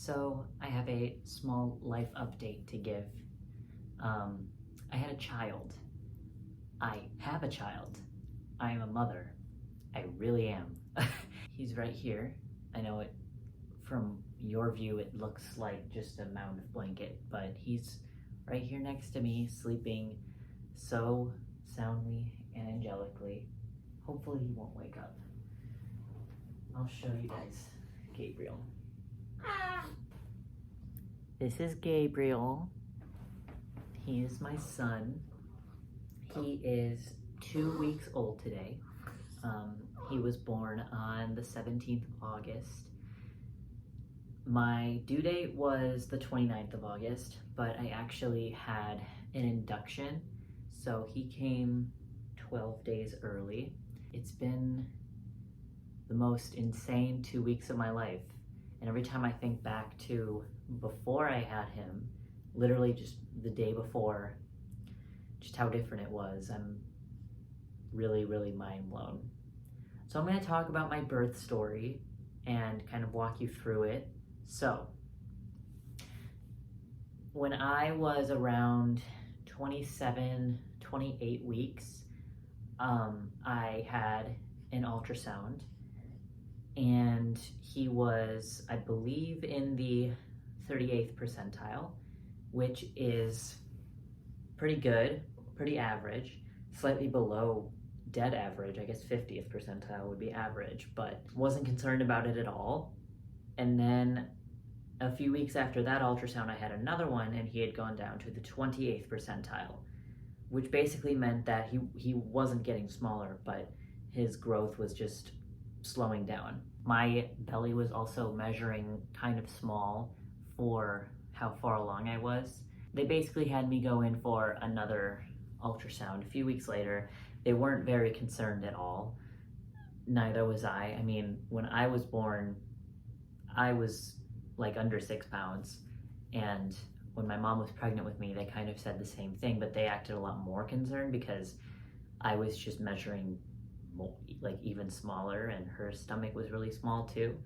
So I have a small life update to give. I had a child. I have a child. I am a mother. I really am. He's right here. I know it from your view it looks like just a mound of blanket, but he's right here next to me, sleeping so soundly and angelically. Hopefully he won't wake up. I'll show you guys Gabriel. This is Gabriel. He is my son. He is 2 weeks old today. He was born on the 17th of August. My due date was the 29th of August, but I actually had an induction, so he came 12 days early. It's been the most insane 2 weeks of my life, and every time I think back to before I had him, literally just the day before, just how different it was, I'm really mind blown. So I'm going to talk about my birth story and kind of walk you through it. So, when I was around 27, 28 weeks, I had an ultrasound, and he was, I believe, in the 38th percentile, which is pretty good, pretty average, slightly below dead average. I guess 50th percentile would be average, but wasn't concerned about it at all. And then a few weeks after that ultrasound, I had another one, and he had gone down to the 28th percentile, which basically meant that he wasn't getting smaller, but his growth was just slowing down. My belly was also measuring kind of small for how far along I was. They basically had me go in for another ultrasound a few weeks later. They weren't very concerned at all. Neither was I. I mean, when I was born, I was like under 6 pounds, and when my mom was pregnant with me, they kind of said the same thing, but they acted a lot more concerned because I was just measuring like even smaller, and her stomach was really small too.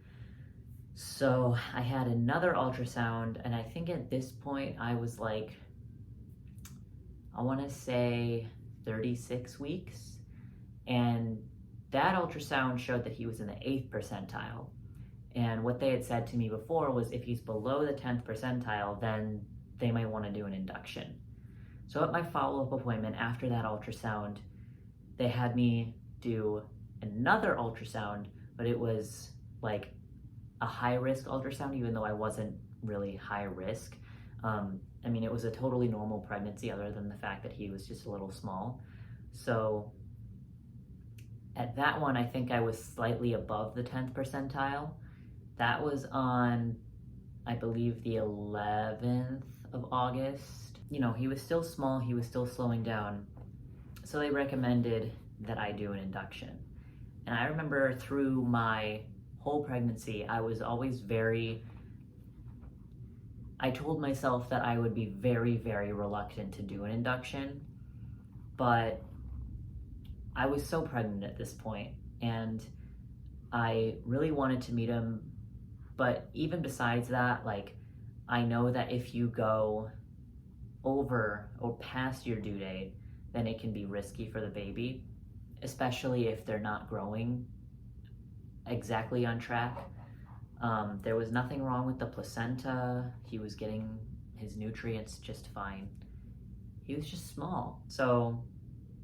So I had another ultrasound, and I think at this point I was like, I want to say 36 weeks, and that ultrasound showed that he was in the 8th percentile. And what they had said to me before was if he's below the 10th percentile, then they might want to do an induction. So at my follow-up appointment after that ultrasound, they had me do another ultrasound, but it was like a high-risk ultrasound, even though I wasn't really high risk. I mean, it was a totally normal pregnancy other than the fact that he was just a little small. So at that one, I think I was slightly above the 10th percentile. That was on, I believe, the 11th of August. You know, he was still small, he was still slowing down. So they recommended that I do an induction. And I remember through my whole pregnancy, I was always I told myself that I would be very reluctant to do an induction, but I was so pregnant at this point, and I really wanted to meet him. But even besides that, like, I know that if you go over or past your due date, then it can be risky for the baby, especially if they're not growing exactly on track. There was nothing wrong with the placenta. He was getting his nutrients just fine. He was just small. So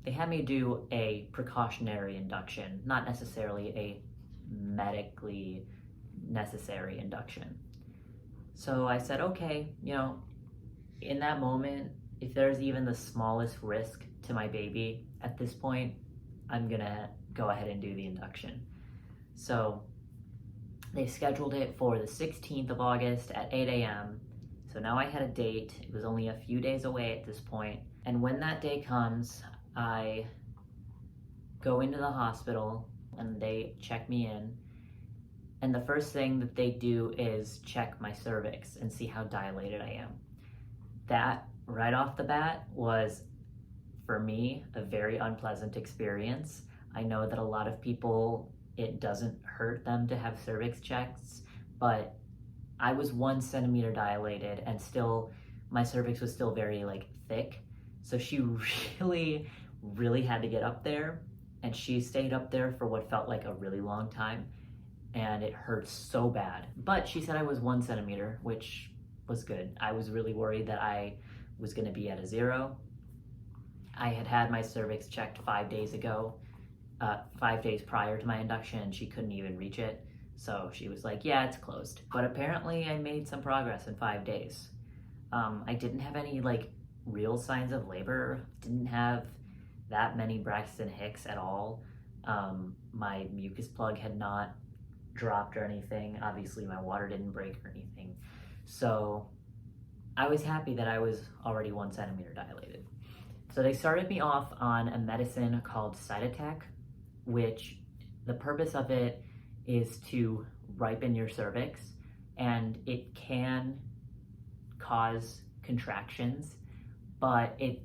they had me do a precautionary induction, not necessarily a medically necessary induction. So I said, okay, you know, in that moment, if there's even the smallest risk to my baby at this point, I'm gonna go ahead and do the induction. So they scheduled it for the 16th of August at 8 a.m. So now I had a date. It was only a few days away at this point. And when that day comes, I go into the hospital and they check me in. And the first thing that they do is check my cervix and see how dilated I am. That, right off the bat, was, for me, a very unpleasant experience. I know that a lot of people, it doesn't hurt them to have cervix checks, but I was 1 centimeter dilated, and still my cervix was still very like thick. So she really, really had to get up there, and she stayed up there for what felt like a really long time, and it hurt so bad. But she said I was 1 centimeter, which was good. I was really worried that I was going to be at a 0. I had had my cervix checked 5 days ago, 5 days prior to my induction, and she couldn't even reach it. So she was like, yeah, it's closed. But apparently I made some progress in 5 days. I didn't have any like real signs of labor, didn't have that many Braxton Hicks at all. My mucus plug had not dropped or anything. Obviously my water didn't break or anything. So I was happy that I was already 1 centimeter dilated. So they started me off on a medicine called Cytotec, which the purpose of it is to ripen your cervix, and it can cause contractions, but it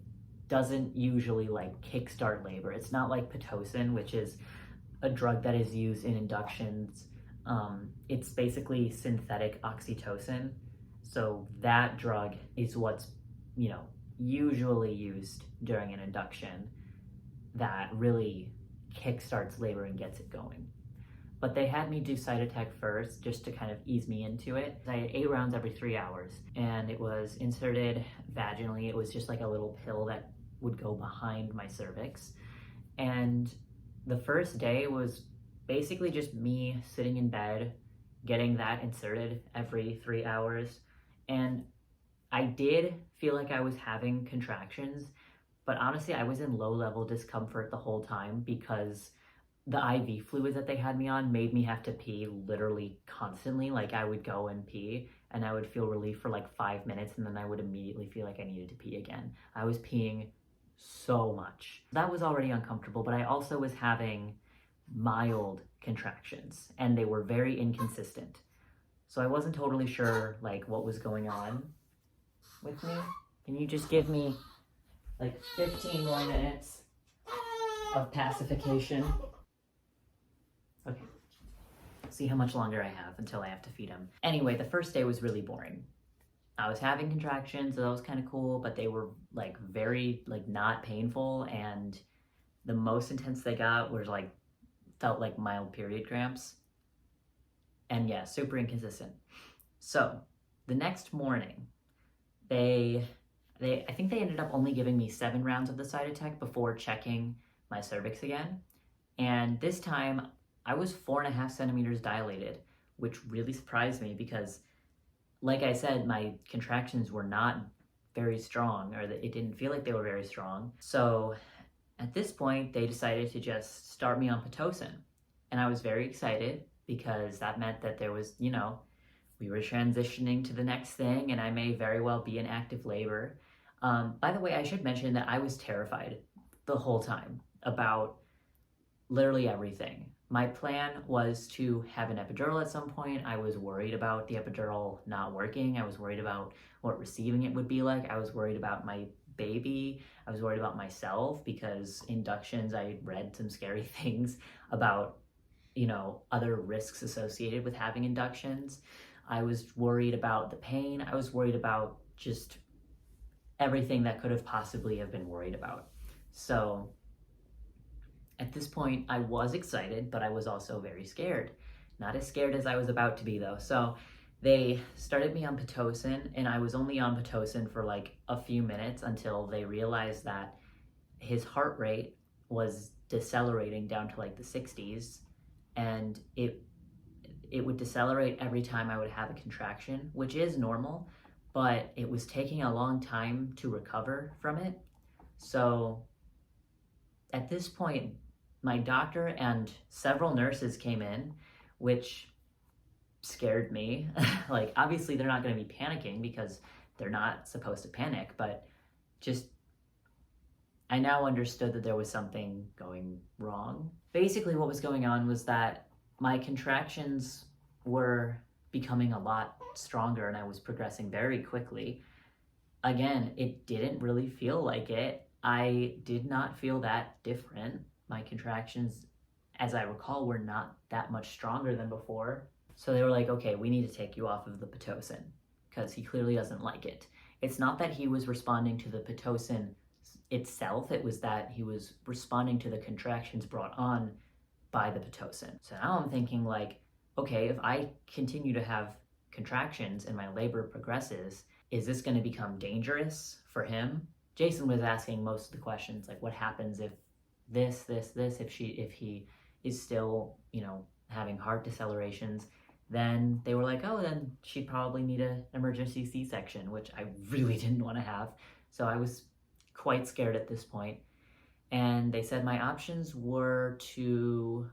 doesn't usually like kickstart labor. It's not like Pitocin, which is a drug that is used in inductions. It's basically synthetic oxytocin. So that drug is what's, usually used during an induction that really kickstarts labor and gets it going. But they had me do Cytotec first just to kind of ease me into it. I had 8 rounds every 3 hours, and it was inserted vaginally. It was just like a little pill that would go behind my cervix. And the first day was basically just me sitting in bed, getting that inserted every 3 hours. And I did feel like I was having contractions, but honestly, I was in low-level discomfort the whole time because the IV fluids that they had me on made me have to pee literally constantly. Like I would go and pee and I would feel relief for like 5 minutes, and then I would immediately feel like I needed to pee again. I was peeing so much. That was already uncomfortable, but I also was having mild contractions, and they were very inconsistent. So I wasn't totally sure like what was going on with me. Can you just give me like 15 more minutes of pacification? Okay. See how much longer I have until I have to feed him. Anyway, the first day was really boring. I was having contractions, so that was kind of cool, but they were like very like not painful, and the most intense they got was like felt like mild period cramps. And yeah, super inconsistent. So the next morning, I think they ended up only giving me 7 rounds of the Cytotec before checking my cervix again. And this time I was 4.5 centimeters dilated, which really surprised me because, like I said, my contractions were not very strong, or it didn't feel like they were very strong. So at this point, they decided to just start me on Pitocin. And I was very excited because that meant that there was, we were transitioning to the next thing, and I may very well be in active labor. By the way, I should mention that I was terrified the whole time about literally everything. My plan was to have an epidural at some point. I was worried about the epidural not working. I was worried about what receiving it would be like. I was worried about my baby. I was worried about myself because inductions, I read some scary things about, other risks associated with having inductions. I was worried about the pain. I was worried about just everything that could have possibly have been worried about. So at this point, I was excited, but I was also very scared. Not as scared as I was about to be, though. So they started me on Pitocin, and I was only on Pitocin for like a few minutes until they realized that his heart rate was decelerating down to like the 60s, and it would decelerate every time I would have a contraction, which is normal, but it was taking a long time to recover from it. So at this point, my doctor and several nurses came in, which scared me. Like, obviously they're not going to be panicking because they're not supposed to panic, but just I now understood that there was something going wrong. Basically what was going on was that my contractions were becoming a lot stronger, and I was progressing very quickly. Again, it didn't really feel like it. I did not feel that different. My contractions, as I recall, were not that much stronger than before. So they were like, okay, we need to take you off of the Pitocin because he clearly doesn't like it. It's not that he was responding to the Pitocin itself, it was that he was responding to the contractions brought on by the Pitocin. So now I'm thinking like, okay, if I continue to have contractions and my labor progresses, is this going to become dangerous for him? Jason was asking most of the questions, like what happens if this, if he is still, having heart decelerations. Then they were like, oh, then she'd probably need an emergency C-section, which I really didn't want to have. So I was quite scared at this point. And they said my options were to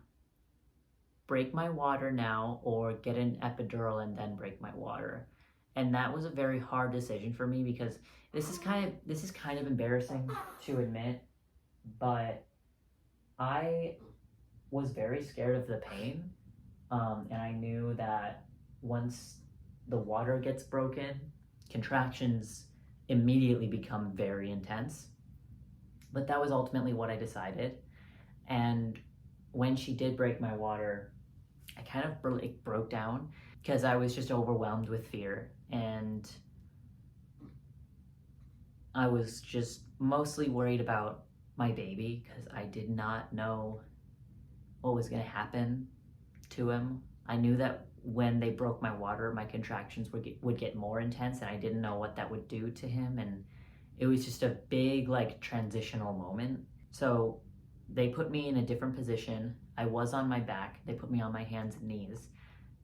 break my water now or get an epidural and then break my water. And that was a very hard decision for me because this is kind of embarrassing to admit, but I was very scared of the pain. And I knew that once the water gets broken, contractions immediately become very intense. But that was ultimately what I decided. And when she did break my water, I kind of broke down because I was just overwhelmed with fear. And I was just mostly worried about my baby because I did not know what was going to happen to him. I knew that when they broke my water, my contractions would get more intense, and I didn't know what that would do to him. And it was just a big transitional moment. So they put me in a different position. I was on my back. They put me on my hands and knees,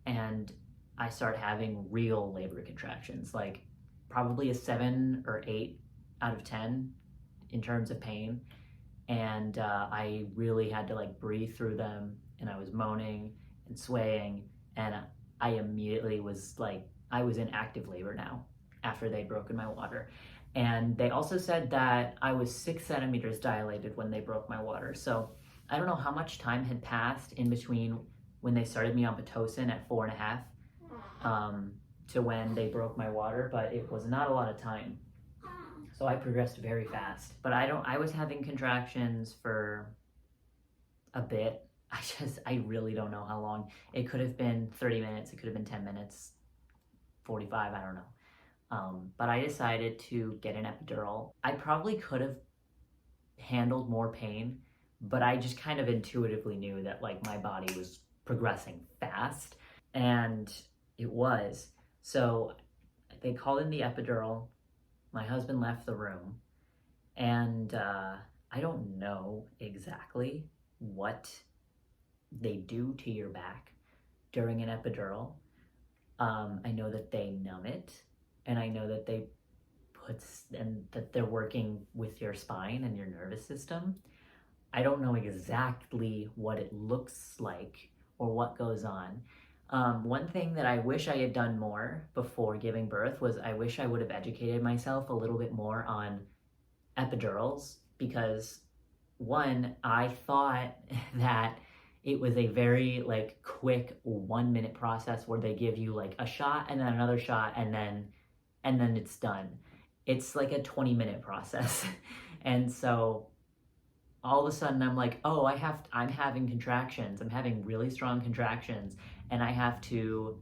and I started having real labor contractions, like probably a 7 or 8 out of 10 in terms of pain. And I really had to breathe through them, and I was moaning and swaying, and I immediately was I was in active labor now after they'd broken my water. And they also said that I was 6 centimeters dilated when they broke my water. So I don't know how much time had passed in between when they started me on Pitocin at 4.5 to when they broke my water, but it was not a lot of time. So I progressed very fast. But I was having contractions for a bit. I really don't know how long. It could have been 30 minutes, it could have been 10 minutes, 45, I don't know. But I decided to get an epidural. I probably could have handled more pain, but I just kind of intuitively knew that my body was progressing fast, and it was. So they called in the epidural. My husband left the room, and I don't know exactly what they do to your back during an epidural. I know that they numb it, and I know that that they're working with your spine and your nervous system. I don't know exactly what it looks like or what goes on. One thing that I wish I had done more before giving birth was I wish I would have educated myself a little bit more on epidurals, because one, I thought that it was a very quick 1-minute process where they give you a shot and then another shot and then it's done. It's like a 20-minute process. And so all of a sudden I'm like, oh, I'm having contractions. I'm having really strong contractions, and I have to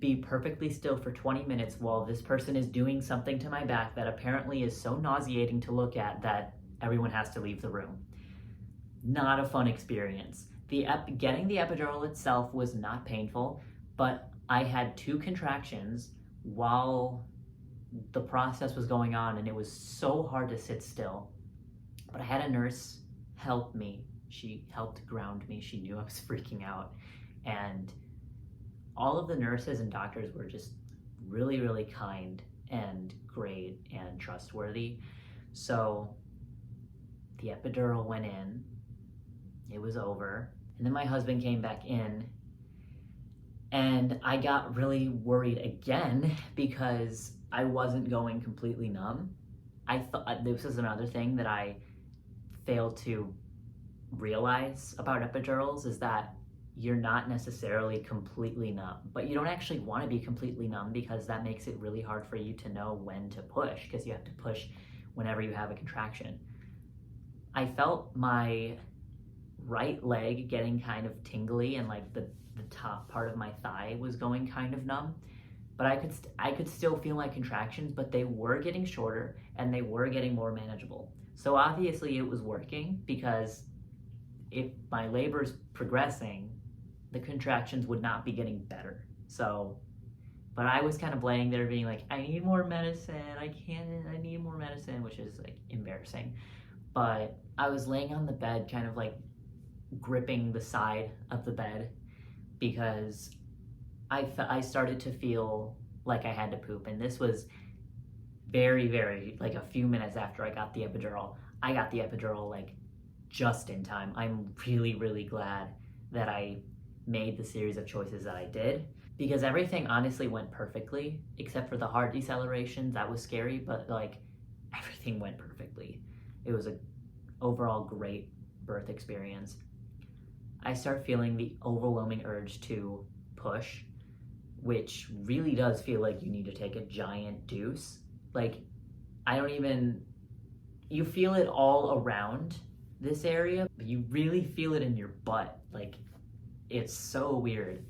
be perfectly still for 20 minutes while this person is doing something to my back that apparently is so nauseating to look at that everyone has to leave the room. Not a fun experience. Getting the epidural itself was not painful, but I had 2 contractions while the process was going on, and it was so hard to sit still. But I had a nurse help me. She helped ground me. She knew I was freaking out. And all of the nurses and doctors were just really, really kind and great and trustworthy. So the epidural went in. It was over. And then my husband came back in, and I got really worried again because I wasn't going completely numb. I thought this is another thing that I failed to realize about epidurals, is that you're not necessarily completely numb, but you don't actually want to be completely numb because that makes it really hard for you to know when to push, because you have to push whenever you have a contraction. I felt my right leg getting kind of tingly, and like the top part of my thigh was going kind of numb. But I could still feel my contractions, but they were getting shorter and they were getting more manageable. So obviously it was working, because if my labor's progressing, the contractions would not be getting better. So, but I was kind of laying there being like, I need more medicine. I need more medicine, which is like embarrassing. But I was laying on the bed, kind of like gripping the side of the bed, because I started to feel like I had to poop. And this was very, like a few minutes after I got the epidural. I got the epidural like just in time. I'm really glad that I made the series of choices that I did, because everything honestly went perfectly, except for the heart deceleration. That was scary, but like everything went perfectly. It was an overall great birth experience. I start feeling the overwhelming urge to push, which really does feel like you need to take a giant deuce. Like, you feel it all around this area, but you really feel it in your butt. Like, it's so weird.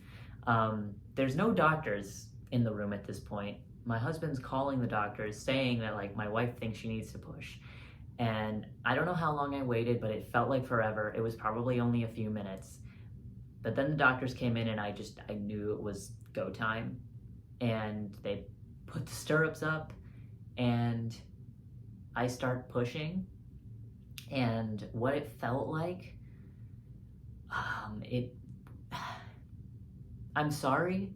There's no doctors in the room at this point. My husband's calling the doctors saying that like my wife thinks she needs to push. And I don't know how long I waited, but it felt like forever. It was probably only a few minutes. But then the doctors came in and I knew it was go time. And they put the stirrups up and I start pushing. And what it felt like, I'm sorry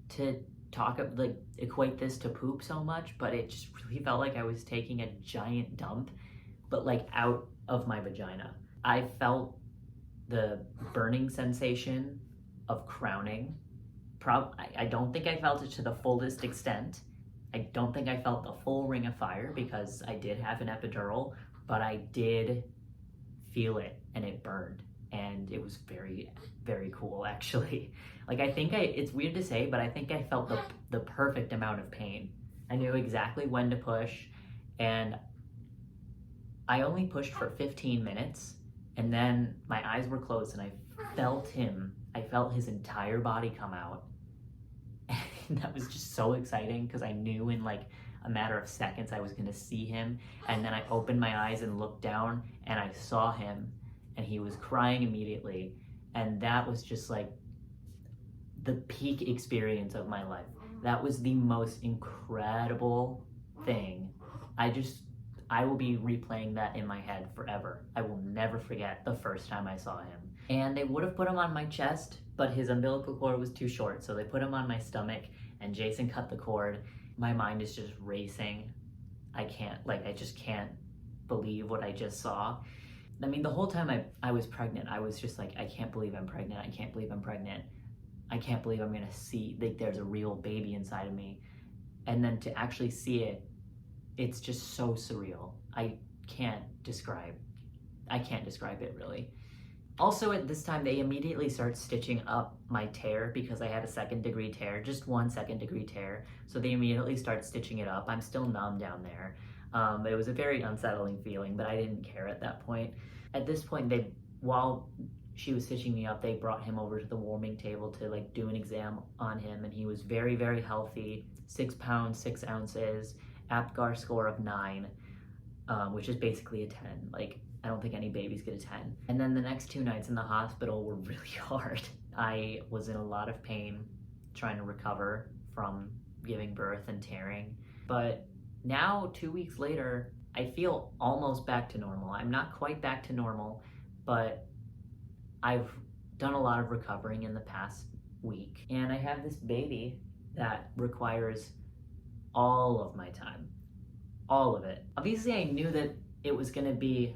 to equate this to poop so much, but it just really felt like I was taking a giant dump, but like out of my vagina. I felt the burning sensation of crowning. I don't think I felt it to the fullest extent. I don't think I felt the full ring of fire, because I did have an epidural, but I did feel it and it burned. And it was very cool, actually. Like, it's weird to say, but I think I felt the perfect amount of pain. I knew exactly when to push, and I only pushed for 15 minutes, and then my eyes were closed and I felt his entire body come out. And that was just so exciting, because I knew in like a matter of seconds I was gonna see him. And then I opened my eyes and looked down and I saw him, and he was crying immediately. And that was just like the peak experience of my life. That was the most incredible thing. I will be replaying that in my head forever. I will never forget the first time I saw him. And they would have put him on my chest, but his umbilical cord was too short, so they put him on my stomach, and Jason cut the cord. My mind is just racing. I just can't believe what I just saw. I mean, the whole time I was pregnant, I was just like, I can't believe I'm pregnant. I can't believe I'm pregnant. I can't believe I'm gonna see, like, there's a real baby inside of me. And then to actually see it, it's just so surreal. I can't describe it really. Also, at this time, they immediately start stitching up my tear, because I had a 2nd degree tear, just 1 2nd degree tear. So they immediately start stitching it up. I'm still numb down there. It was a very unsettling feeling, but I didn't care at that point. At this point, while she was stitching me up, they brought him over to the warming table to like do an exam on him, and he was very healthy, 6 pounds, 6 ounces, APGAR score of 9, which is basically a 10. Like, I don't think any babies get a 10. And then the next 2 nights in the hospital were really hard. I was in a lot of pain trying to recover from giving birth and tearing. But now, 2 weeks later, I feel almost back to normal. I'm not quite back to normal, but I've done a lot of recovering in the past week. And I have this baby that requires all of my time. All of it. Obviously, I knew that it was gonna be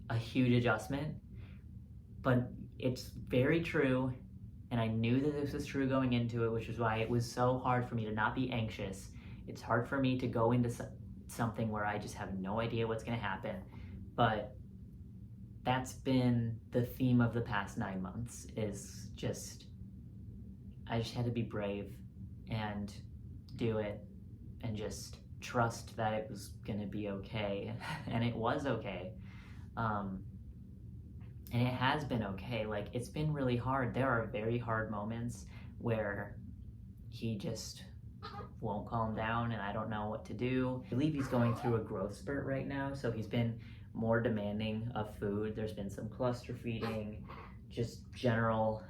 a huge adjustment, but it's very true, and I knew that this was true going into it, which is why it was so hard for me to not be anxious. It's hard for me to go into something where I just have no idea what's going to happen, but that's been the theme of the past 9 months, is I just had to be brave and do it and just trust that it was going to be okay. And it was okay. And it has been okay. Like, it's been really hard. There are very hard moments where he just won't calm down and I don't know what to do. I believe he's going through a growth spurt right now, so he's been more demanding of food. There's been some cluster feeding, just general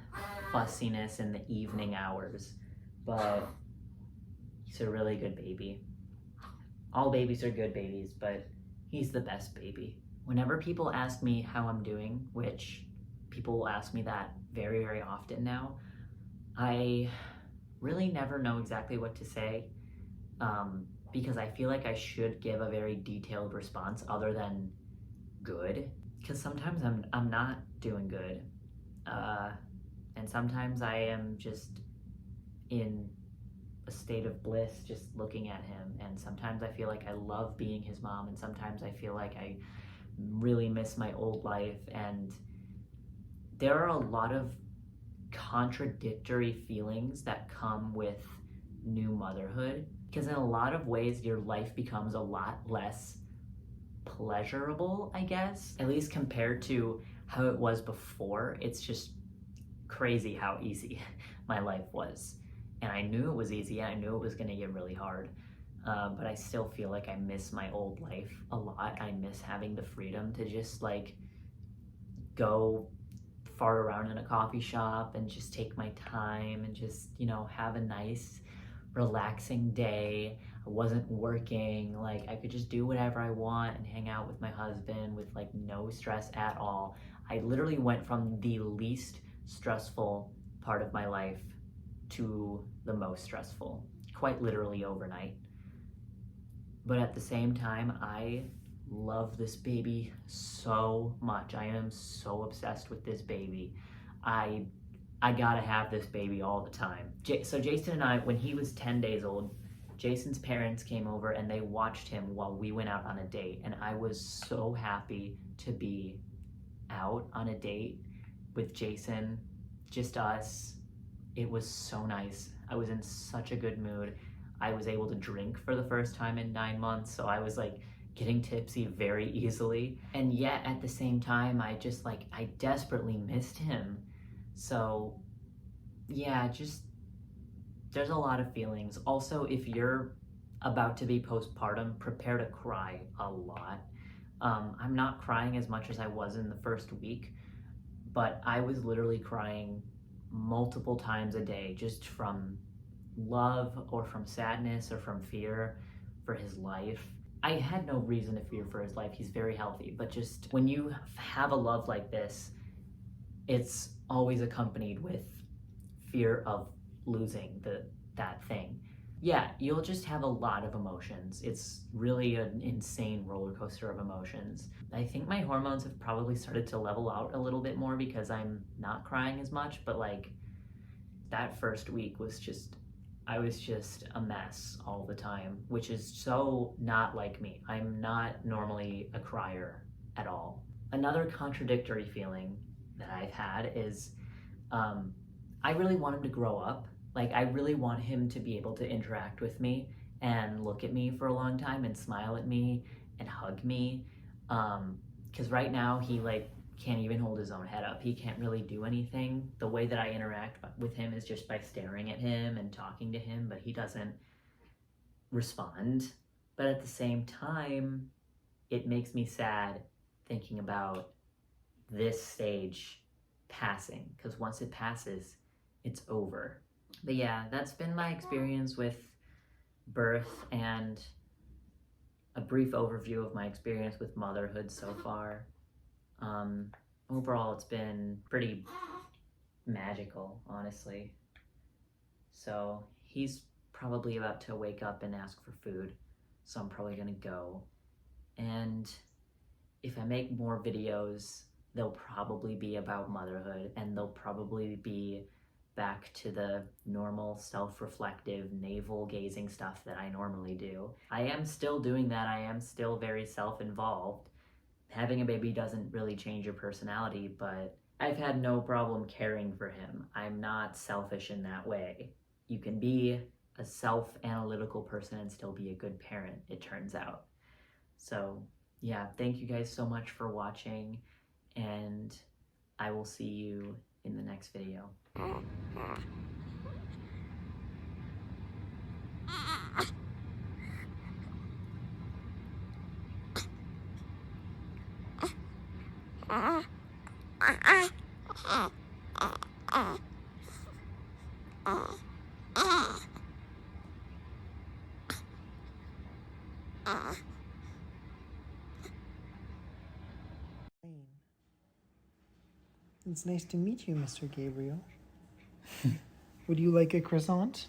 fussiness in the evening hours. But he's a really good baby. All babies are good babies, but he's the best baby. Whenever people ask me how I'm doing, which people will ask me that very, very often now, I really never know exactly what to say, because I feel like I should give a very detailed response other than good, because sometimes I'm not doing good, and sometimes I am just in a state of bliss just looking at him, and sometimes I feel like I love being his mom, and sometimes I feel like I really miss my old life. And there are a lot of contradictory feelings that come with new motherhood, because in a lot of ways your life becomes a lot less pleasurable, I guess, at least compared to how it was before. It's just crazy how easy my life was, and I knew it was easy, and I knew it was going to get really hard, but I still feel like I miss my old life a lot. I miss having the freedom to just like go fart around in a coffee shop and just take my time and just, you know, have a nice relaxing day. I wasn't working, like I could just do whatever I want and hang out with my husband with like no stress at all. I literally went from the least stressful part of my life to the most stressful, quite literally overnight. But at the same time, I love this baby so much. I am so obsessed with this baby. I gotta have this baby all the time. So Jason and I, when he was 10 days old, Jason's parents came over and they watched him while we went out on a date. And I was so happy to be out on a date with Jason, just us. It was so nice. I was in such a good mood. I was able to drink for the first time in 9 months, so I was like getting tipsy very easily. And yet at the same time, I desperately missed him. So yeah, just there's a lot of feelings. Also, if you're about to be postpartum, prepare to cry a lot. I'm not crying as much as I was in the first week, but I was literally crying multiple times a day just from love or from sadness or from fear for his life. I had no reason to fear for his life. He's very healthy, but just when you have a love like this, it's always accompanied with fear of losing that thing. Yeah, you'll just have a lot of emotions. It's really an insane roller coaster of emotions. I think my hormones have probably started to level out a little bit more because I'm not crying as much, but like that first week was just, I was just a mess all the time, which is so not like me. I'm not normally a crier at all. Another contradictory feeling that I've had is I really want him to grow up. Like, I really want him to be able to interact with me and look at me for a long time and smile at me and hug me. Because right now he like can't even hold his own head up. He can't really do anything. The way that I interact with him is just by staring at him and talking to him, but he doesn't respond. But at the same time, it makes me sad thinking about this stage passing, because once it passes, it's over. But yeah, that's been my experience with birth and a brief overview of my experience with motherhood so far. Overall, it's been pretty magical, honestly. So he's probably about to wake up and ask for food, so I'm probably gonna go. And if I make more videos, they'll probably be about motherhood, and they'll probably be back to the normal self-reflective navel-gazing stuff that I normally do. I am still doing that. I am still very self-involved. Having a baby doesn't really change your personality, but I've had no problem caring for him. I'm not selfish in that way. You can be a self-analytical person and still be a good parent, it turns out. So yeah, thank you guys so much for watching, and I will see you in the next video. It's nice to meet you, Mr. Gabriel. Would you like a croissant?